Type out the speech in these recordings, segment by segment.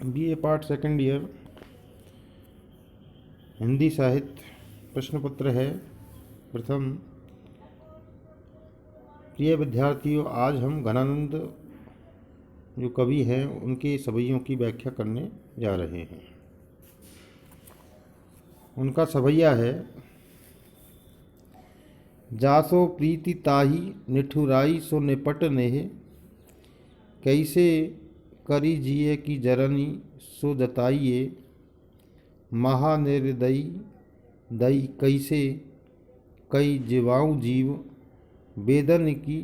BA part second year Hindi साहित्य प्रश्न पत्र है। प्रथम, प्रिय विद्यार्थियों, आज हम घनानंद जो कवि हैं उनके सवैयों की व्याख्या करने जा रहे हैं। उनका सवैया है, जासो प्रीति ताही निठुराई सो निपट नेह, कैसे करी जिए की जरनी सो जताइए, महानिर्दयी दई कैसे कई जीवाऊँ जीव, बेदन की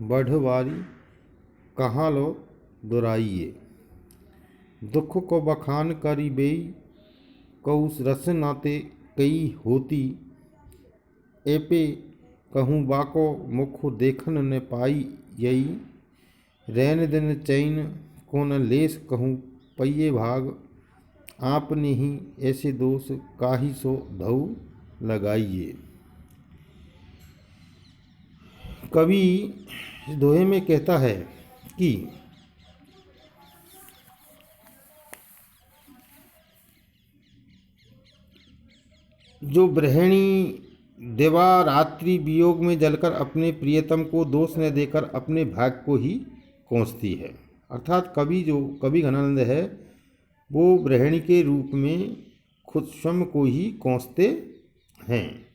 बढ़वारी कहाँ लो दुराइए, दुख को बखान करी बेई कऊस रस नाते कई होती, एपे कहूँ बाको मुख देखन न पाई यई, रैन दिन चैन को न लेस कहूँ पइये भाग, आपने ही ऐसे दोष काहि सो धऊ लगाइए। कवि इस दोहे में कहता है कि जो गृहिणी दिवा रात्रि वियोग में जलकर अपने प्रियतम को दोष न देकर अपने भाग को ही कोसती है, अर्थात कवि घनानंद है वो गृहिणी के रूप में खुद स्वयं को ही कोसते हैं।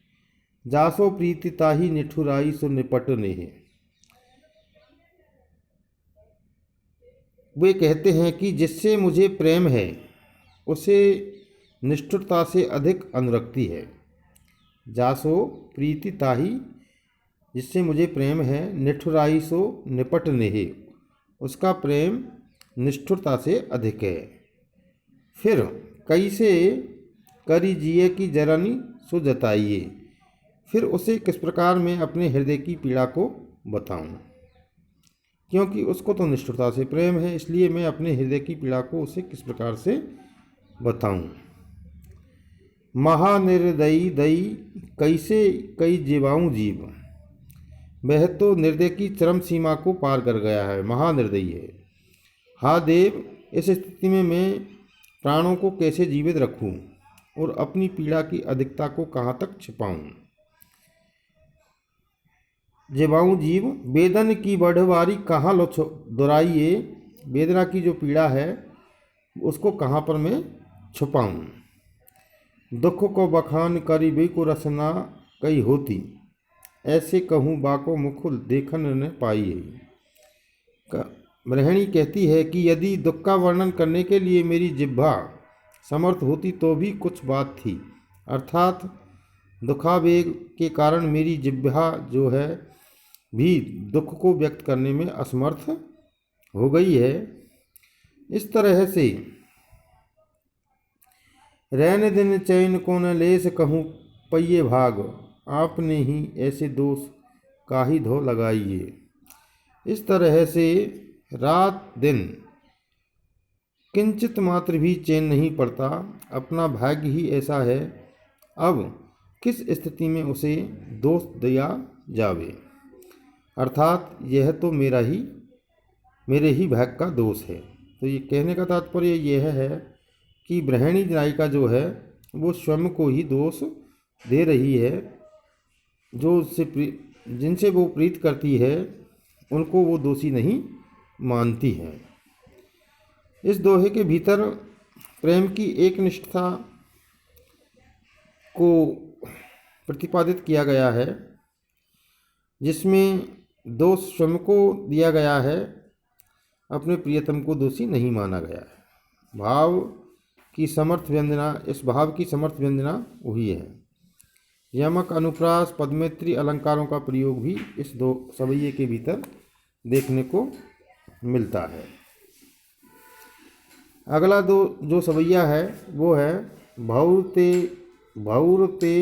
जासो प्रीति ताही निठुराई सो निपट नेह, वे कहते हैं कि जिससे मुझे प्रेम है उसे निष्ठुरता से अधिक अनुरक्ति है। जासो प्रीति ताही, जिससे मुझे प्रेम है, निठुराई सो निपट नेह, उसका प्रेम निष्ठुरता से अधिक है। फिर कैसे करी जिए की जरनी सो जताइए, फिर उसे किस प्रकार मैं अपने हृदय की पीड़ा को बताऊं, क्योंकि उसको तो निष्ठुरता से प्रेम है, इसलिए मैं अपने हृदय की पीड़ा को उसे किस प्रकार से बताऊं। महानिर्दयी दई कैसे कई जीवाऊँ जीव, वह तो निर्दय की चरम सीमा को पार कर गया है, महानिर्दयी है। हा देव, इस स्थिति में मैं प्राणों को कैसे जीवित रखूं और अपनी पीड़ा की अधिकता को कहाँ तक छिपाऊं। जीवाऊँ जीव, वेदन की बढ़वारी कहाँ लो दुराइए, वेदना की जो पीड़ा है उसको कहाँ पर मैं छुपाऊं। दुख को बखान करी बे को रसना कई होती, ऐसे कहूँ बाको मुख देखन न पाइए। गृहिणी कहती है कि यदि दुख का वर्णन करने के लिए मेरी जिह्वा समर्थ होती तो भी कुछ बात थी, अर्थात दुखावेग के कारण मेरी जिह्वा जो है भी दुख को व्यक्त करने में असमर्थ हो गई है। इस तरह से रैन दिन चैन को न लेस कहूँ पइये भाग, आपने ही ऐसे दोष काहि धो लगाइए। इस तरह से रात दिन किंचित मात्र भी चैन नहीं पड़ता, अपना भाग्य ही ऐसा है, अब किस स्थिति में उसे दोष दिया जावे, अर्थात यह तो मेरे ही भाग्य का दोष है। तो ये कहने का तात्पर्य यह है कि गृहिणी नायिका जो है वो स्वयं को ही दोष दे रही है, जो जिनसे वो प्रीत करती है उनको वो दोषी नहीं मानती है। इस दोहे के भीतर प्रेम की एक निष्ठा को प्रतिपादित किया गया है, जिसमें दोष स्वयं को दिया गया है, अपने प्रियतम को दोषी नहीं माना गया है। इस भाव की समर्थ व्यंजना वही है। यमक, अनुप्रास, पद्मेत्री अलंकारों का प्रयोग भी इस दो सवैये के भीतर देखने को मिलता है। अगला जो सवैया है वो है, भौरते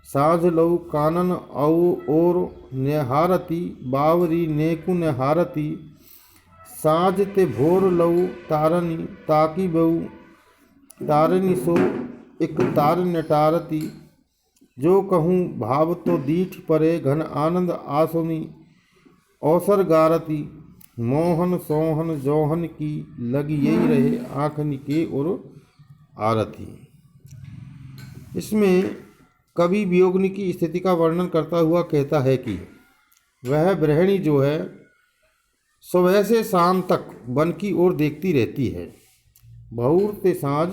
साझ लऊ कानन और निहारती, बावरी नेकु निहारती, साझ ते भोर लऊ तारनी, ताकी बहु तारनी सो एक तार नटारती, जो कहूँ भाव तो दीठ परे घन आनंद आसुनी, अवसर गारती, मोहन सोहन जौहन की लगी यही रहे आँखनि के और आरती। इसमें कवि वियोगनी की स्थिति का वर्णन करता हुआ कहता है कि वह गृहिणी जो है सुबह से शाम तक वन की ओर देखती रहती है। बहुर ते साँझ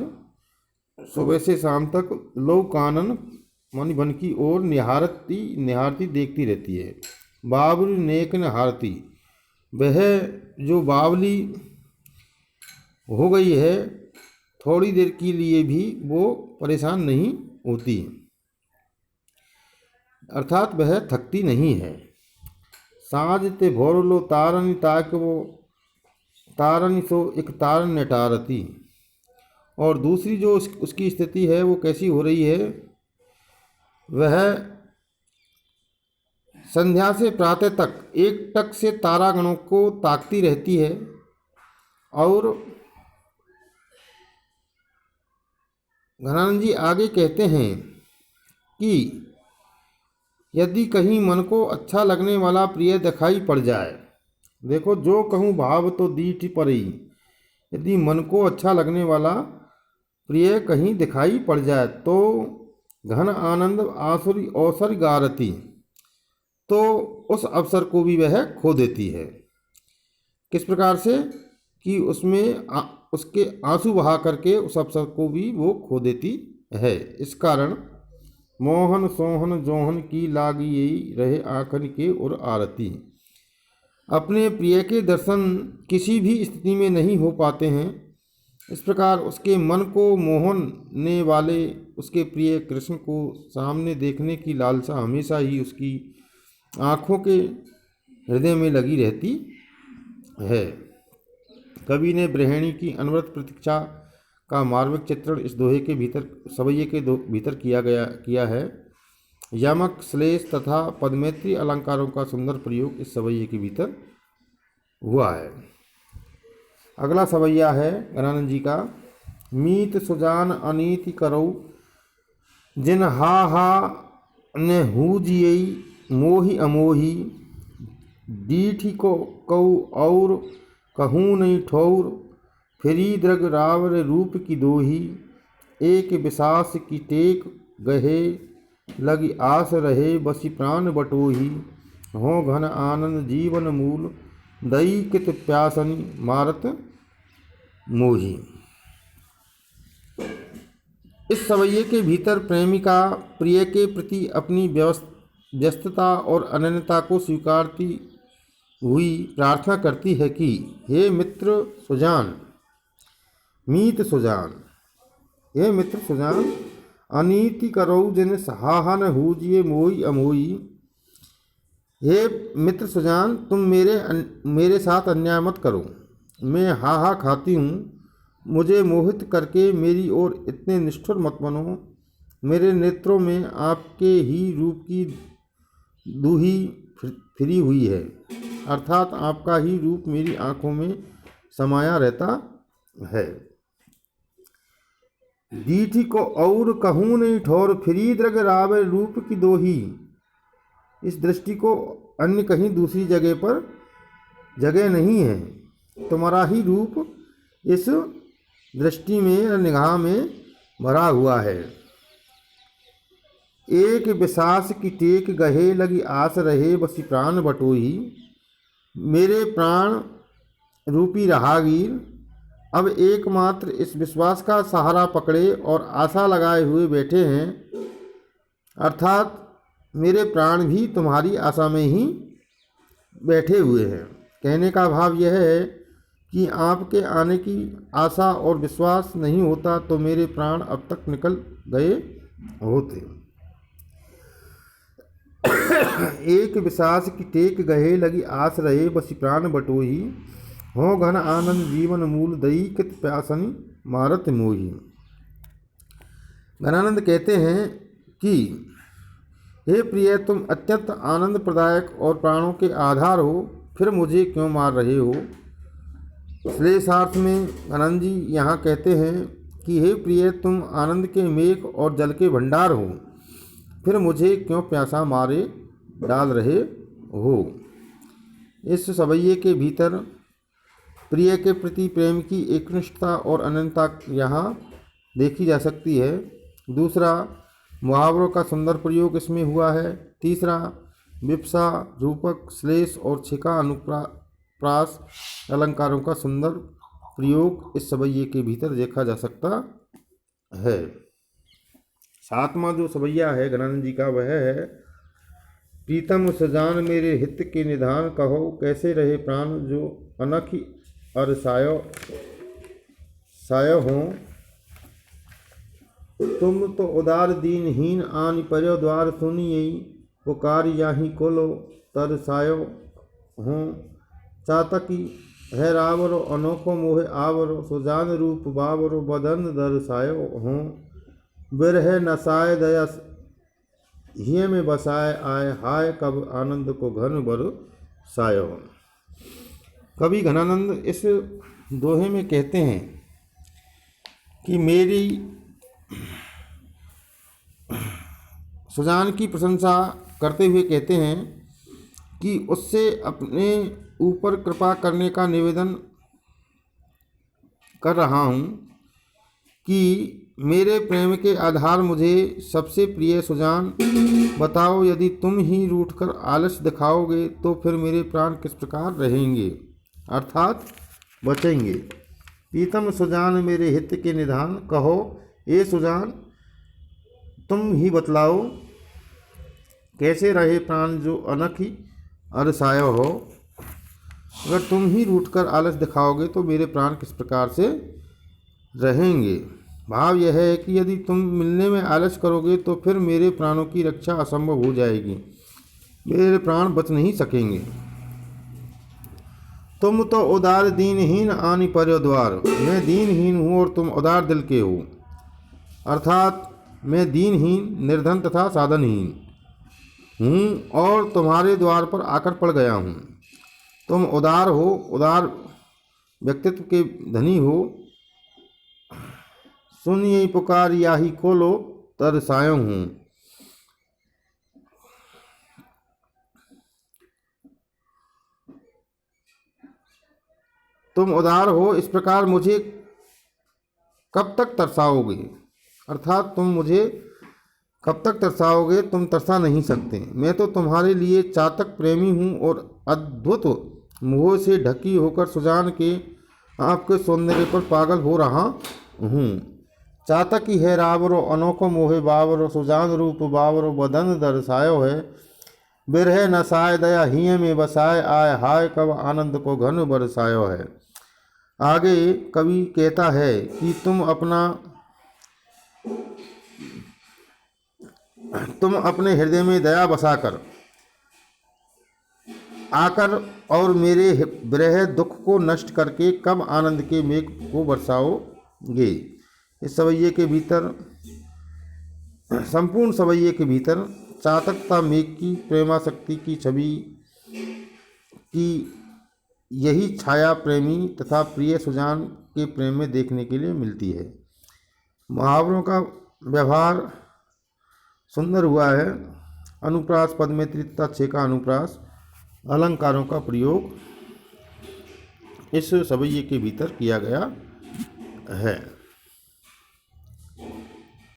सुबह से शाम तक लोग कानन मानी वन की ओर निहारती देखती रहती है। बावली नेक निहारती, वह जो बावली हो गई है थोड़ी देर के लिए भी वो परेशान नहीं होती, अर्थात वह थकती नहीं है। साँझ ते भोर लो तारनी ताक वो तारनी सो एक तारन नटारती। और दूसरी जो उसकी स्थिति है वो कैसी हो रही है, वह संध्या से प्रातः तक एक टक से तारागणों को ताकती रहती है। और घनानंद जी आगे कहते हैं कि यदि कहीं मन को अच्छा लगने वाला प्रिय दिखाई पड़ जाए, देखो जो कहूँ भाव तो दीठ परी, यदि मन को अच्छा लगने वाला प्रिय कहीं दिखाई पड़ जाए तो घन आनंद आसुरी अवसर गारती, तो उस अवसर को भी वह खो देती है। किस प्रकार से कि उसमें उसके आंसू बहा करके उस अवसर को भी वो खो देती है। इस कारण मोहन सोहन जौहन की लागी यही रहे आँखन के और आरती। अपने प्रिय के दर्शन किसी भी स्थिति में नहीं हो पाते हैं। इस प्रकार उसके मन को मोहने वाले उसके प्रिय कृष्ण को सामने देखने की लालसा हमेशा ही उसकी आँखों के हृदय में लगी रहती है। कवि ने गृहिणी की अनवरत प्रतीक्षा का मार्मिक चित्रण इस दोहे के भीतर सवैये के भीतर किया है। यमक श्लेष तथा पदमैत्री अलंकारों का सुंदर प्रयोग इस सवैये के भीतर हुआ है। अगला सवैया है गणानंद जी का। मीत सुजान अनीति करौ जिन हा हा ने हूजियई मोहि अमोही, डीठी को कऊ और कहूँ नहीं ठौर, फिरी द्रग रावर रूप की दोही, एक विसास की टेक गहे लगी आस रहे बसी प्राण बटोही, हो घन आनंद जीवन मूल दई कित प्यासनी मारत मोही। इस सवैये के भीतर प्रेमिका प्रिय के प्रति अपनी व्यस्तता और अनन्यता को स्वीकारती हुई प्रार्थना करती है कि हे मित्र सुजान, मीत सुजान, हे मित्र सुजान, अनीति करो जिन सहाहन हूजिए मोई अमोई। हे मित्र सुजान, तुम मेरे साथ अन्याय मत करो। मैं हा हा खाती हूँ, मुझे मोहित करके मेरी ओर इतने निष्ठुर मत बनो। मेरे नेत्रों में आपके ही रूप की दूही फिरी हुई है, अर्थात आपका ही रूप मेरी आँखों में समाया रहता है। दीठी को और कहूँ नहीं ठोर, फिरी द्रग रावे रूप की दोही। इस दृष्टि को अन्य कहीं दूसरी जगह पर जगह नहीं है। तुम्हारा ही रूप इस दृष्टि में निगाह में भरा हुआ है। एक विसास की टेक गहे लगी आस रहे बसी प्राण बटोही। मेरे प्राण रूपी राहगीर अब एकमात्र इस विश्वास का सहारा पकड़े और आशा लगाए हुए बैठे हैं, अर्थात मेरे प्राण भी तुम्हारी आशा में ही बैठे हुए हैं। कहने का भाव यह है कि आपके आने की आशा और विश्वास नहीं होता तो मेरे प्राण अब तक निकल गए होते। एक विश्वास की टेक गहे लगी आस रहे बसी प्राण बटोही, हो घन आनंद जीवन मूल दई कित प्यासनी मारत मोही। गणानंद कहते हैं कि हे प्रिय, तुम अत्यंत आनंद प्रदायक और प्राणों के आधार हो, फिर मुझे क्यों मार रहे हो। श्लेषार्थ में गणानंद जी यहाँ कहते हैं कि हे प्रिय, तुम आनंद के मेघ और जल के भंडार हो, फिर मुझे क्यों प्यासा मारे डाल रहे हो। इस सवैये के भीतर प्रिय के प्रति प्रेम की एकनिष्ठता और अनंतता यहाँ देखी जा सकती है। दूसरा, मुहावरों का सुंदर प्रयोग इसमें हुआ है। तीसरा, विप्सा, रूपक, श्लेष और छिका अनुप्रास अलंकारों का सुंदर प्रयोग इस सवैये के भीतर देखा जा सकता है। सातवां जो सवैया है घनानंद जी का वह है, प्रीतम सजान मेरे हित के निधान, कहो कैसे रहे प्राण जो अनखी अर सायो हों। तुम तो उदार दीनहीन आनि पर्यो द्वार, सुनिए पुकार याही कोलो तर सायो हों। चातकी है रावरो अनोखो मोहे आवरो, सुजान रूप बावरो बदन दर सायो हों। बिरह नसाय दया हिय में बसाए आए, हाय कब आनंद को घन बर सायो। कवि घनानंद इस दोहे में कहते हैं कि मेरी सुजान की प्रशंसा करते हुए कहते हैं कि उससे अपने ऊपर कृपा करने का निवेदन कर रहा हूँ कि मेरे प्रेम के आधार मुझे सबसे प्रिय सुजान बताओ, यदि तुम ही रूठकर आलस्य दिखाओगे तो फिर मेरे प्राण किस प्रकार रहेंगे, अर्थात बचेंगे। प्रीतम सुजान मेरे हित के निधान, कहो ये सुजान तुम ही बतलाओ कैसे रहे प्राण जो अनखी अरसायो हो। अगर तुम ही रूठकर आलस दिखाओगे तो मेरे प्राण किस प्रकार से रहेंगे। भाव यह है कि यदि तुम मिलने में आलस करोगे तो फिर मेरे प्राणों की रक्षा असंभव हो जाएगी, मेरे प्राण बच नहीं सकेंगे। तुम तो उदार दीनहीन आनि पर्यो द्वार, मैं दीनहीन हूँ और तुम उदार दिल के हो, अर्थात मैं दीनहीन, निर्धन तथा साधनहीन हूँ और तुम्हारे द्वार पर आकर पड़ गया हूँ। तुम उदार हो, उदार व्यक्तित्व के धनी हो। सुनिए पुकार याही खोलो तर सायो हूँ। तुम उदार हो, इस प्रकार मुझे कब तक तरसाओगे, अर्थात तुम मुझे कब तक तरसाओगे, तुम तरसा नहीं सकते। मैं तो तुम्हारे लिए चातक प्रेमी हूँ और अद्भुत मोह से ढकी होकर सुजान के आपके सौंदर्य पर पागल हो रहा हूँ। चातक ही है रावरो अनोखो मोहे बावरो, सुजान रूप बावरो बदन दर्शायो है। बिरह नसाय दया हिय में बसाए आय, हाय कब आनंद को घन बरसायो है। आगे कवि कहता है कि तुम अपने हृदय में दया बसाकर आकर और मेरे विरह दुख को नष्ट करके कब आनंद के मेघ को बरसाओगे। इस सवैये के भीतर, संपूर्ण सवैये के भीतर चातकता मेघ की प्रेमाशक्ति की छवि की यही छाया प्रेमी तथा प्रिय सुजान के प्रेम में देखने के लिए मिलती है। मुहावरों का व्यवहार सुंदर हुआ है। अनुप्रास पद में तथा छेका अनुप्रास अलंकारों का प्रयोग इस सवैये के भीतर किया गया है।